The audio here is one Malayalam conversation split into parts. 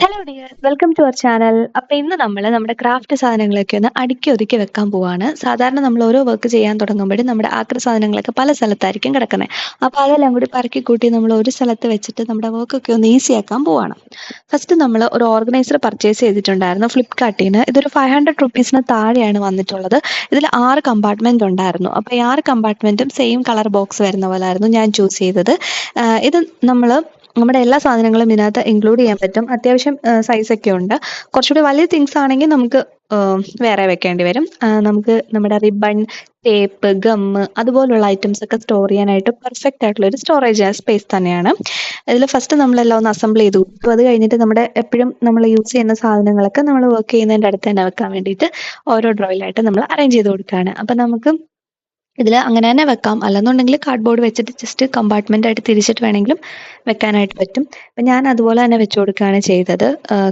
Hello dear, welcome to our channel. അപ്പോൾ ഇന്ന് നമ്മൾ നമ്മുടെ ക്രാഫ്റ്റ് സാധനങ്ങളൊക്കെ ഒന്ന് അടുക്കി ഒതുക്കി വെക്കാൻ പോവാണ്. സാധാരണ നമ്മൾ ഓരോ വർക്ക് ചെയ്യാൻ തുടങ്ങുമ്പോഴും നമ്മുടെ ആക്രി സാധനങ്ങളൊക്കെ പല സ്ഥലത്തായിരിക്കും കിടക്കുന്നത്. അപ്പോൾ അതെല്ലാം കൂടി പറക്കി കൂട്ടി നമ്മൾ ഒരു സ്ഥലത്ത് വെച്ചിട്ട് നമ്മുടെ വർക്കൊക്കെ ഒന്ന് ഈസി ആക്കാൻ പോവാണ്. ഫസ്റ്റ് നമ്മൾ ഒരു ഓർഗനൈസർ പർച്ചേസ് ചെയ്തിട്ടുണ്ടായിരുന്നു ഫ്ലിപ്കാർട്ടിൽ നിന്ന്. ഇതൊരു 500 റുപ്പീസിന് താഴെയാണ് വന്നിട്ടുള്ളത്. ഇതിൽ 6 കമ്പാർട്ട്മെന്റ് ഉണ്ടായിരുന്നു. അപ്പോൾ ഈ 6 കമ്പാർട്ട്മെന്റും സെയിം കളർ ബോക്സ് വരുന്ന പോലെ ആയിരുന്നു ഞാൻ ചൂസ് ചെയ്തത്. ഇത് നമ്മൾ നമ്മുടെ എല്ലാ സാധനങ്ങളും ഇതിനകത്ത് ഇൻക്ലൂഡ് ചെയ്യാൻ പറ്റും. അത്യാവശ്യം സൈസൊക്കെ ഉണ്ട്. കുറച്ചുകൂടി വലിയ തിങ്സ് ആണെങ്കിൽ നമുക്ക് വേറെ വെക്കേണ്ടി വരും. നമുക്ക് നമ്മുടെ റിബൺ, ടേപ്പ്, ഗമ്മ് അതുപോലുള്ള ഐറ്റംസ് ഒക്കെ സ്റ്റോർ ചെയ്യാനായിട്ട് പെർഫെക്റ്റ് ആയിട്ടുള്ള ഒരു സ്റ്റോറേജ് സ്പേസ് തന്നെയാണ്. ഇതിൽ ഫസ്റ്റ് നമ്മളെല്ലാം ഒന്ന് അസംബിൾ ചെയ്ത് കൊടുത്തു. അത് കഴിഞ്ഞിട്ട് നമ്മുടെ എപ്പോഴും നമ്മൾ യൂസ് ചെയ്യുന്ന സാധനങ്ങളൊക്കെ നമ്മൾ വർക്ക് ചെയ്യുന്നതിൻ്റെ അടുത്ത് തന്നെ വെക്കാൻ വേണ്ടിയിട്ട് ഓരോ ഡ്രോയിലായിട്ട് നമ്മൾ അറേഞ്ച് ചെയ്ത് കൊടുക്കുകയാണ്. അപ്പം നമുക്ക് ഇതിൽ അങ്ങനെ തന്നെ വെക്കാം. അല്ലെന്നുണ്ടെങ്കിൽ കാർഡ്ബോർഡ് വെച്ചിട്ട് ജസ്റ്റ് കമ്പാർട്ട്മെന്റ് ആയിട്ട് തിരിച്ചിട്ട് വേണമെങ്കിലും വെക്കാനായിട്ട് പറ്റും. അപ്പം ഞാൻ അതുപോലെ തന്നെ വെച്ചു കൊടുക്കുകയാണ് ചെയ്തത്.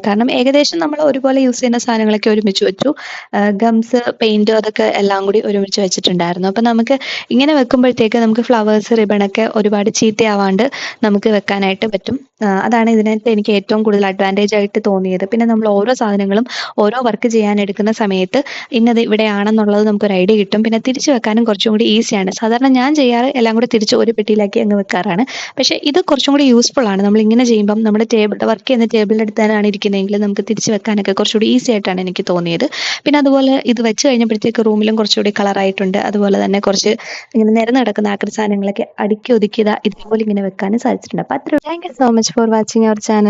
കാരണം ഏകദേശം നമ്മൾ ഒരുപോലെ യൂസ് ചെയ്യുന്ന സാധനങ്ങളൊക്കെ ഒരുമിച്ച് വെച്ചു. ഗംസ്, പെയിന്റ് അതൊക്കെ എല്ലാം കൂടി ഒരുമിച്ച് വെച്ചിട്ടുണ്ടായിരുന്നു. അപ്പം നമുക്ക് ഇങ്ങനെ വെക്കുമ്പോഴത്തേക്ക് നമുക്ക് ഫ്ലവേഴ്സ്, റിബണൊക്കെ ഒരുപാട് ചീത്തയാവാണ്ട് നമുക്ക് വെക്കാനായിട്ട് പറ്റും. അതാണ് ഇതിനകത്ത് എനിക്ക് ഏറ്റവും കൂടുതൽ അഡ്വാൻറ്റേജ് ആയിട്ട് തോന്നിയത്. പിന്നെ നമ്മൾ ഓരോ സാധനങ്ങളും ഓരോ വർക്ക് ചെയ്യാൻ എടുക്കുന്ന സമയത്ത് ഇന്നത് ഇവിടെയാണെന്നുള്ളത് നമുക്കൊരു ഐഡിയ കിട്ടും. പിന്നെ തിരിച്ചു വെക്കാനും കുറച്ചും കൂടി ഈസിയാണ്. സാധാരണ ഞാൻ ചെയ്യാറ് എല്ലാം കൂടി തിരിച്ച് ഒരു പെട്ടിയിലാക്കി അങ്ങ് വെക്കാറാണ്. പക്ഷേ ഇത് കുറച്ചും കൂടി യൂസ്ഫുൾ ആണ്. നമ്മൾ ഇങ്ങനെ ചെയ്യുമ്പം നമ്മുടെ വർക്ക് ചെയ്യുന്ന ടേബിളിൻ്റെ അടുത്ത് തന്നെയാണ് ഇരിക്കുന്നതെങ്കിൽ നമുക്ക് തിരിച്ച് വെക്കാനൊക്കെ കുറച്ചുകൂടി ഈസി ആയിട്ടാണ് എനിക്ക് തോന്നിയത്. പിന്നെ അതുപോലെ ഇത് വെച്ച് കഴിഞ്ഞപ്പോഴത്തേക്ക് റൂമിലും കുറച്ചുകൂടി കളറായിട്ടുണ്ട്. അതുപോലെ തന്നെ കുറച്ച് ഇങ്ങനെ നിരന്ന് കിടക്കുന്ന ആക്രി സാധനങ്ങളൊക്കെ അടുക്കി ഒതുക്കിയതാ ഇതുപോലെ ഇങ്ങനെ വെക്കാനും സാധിച്ചിട്ടുണ്ട്. അപ്പോൾ അത്ര thank you so much for watching our channel.